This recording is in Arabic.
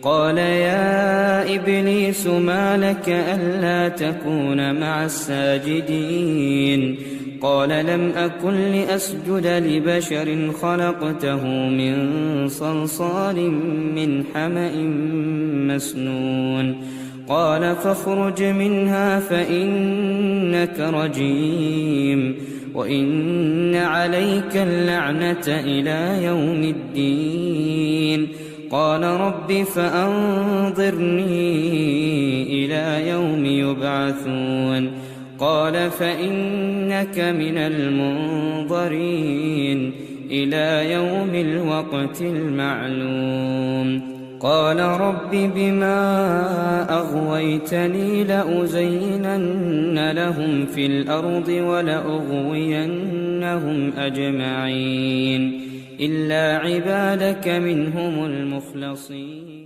قال يا إبليس ما لك ألا تكون مع الساجدين قال لم أكن لأسجد لبشر خلقته من صلصال من حمأ مسنون قال فاخرج منها فإنك رجيم وإن عليك اللعنة إلى يوم الدين قال رب فأنظرني إلى يوم يبعثون قال فإنك من المنظرين إلى يوم الوقت المعلوم قال رب بما أغويتني لأزينن لهم في الأرض ولأغوينهم أجمعين إلا عبادك منهم المخلصين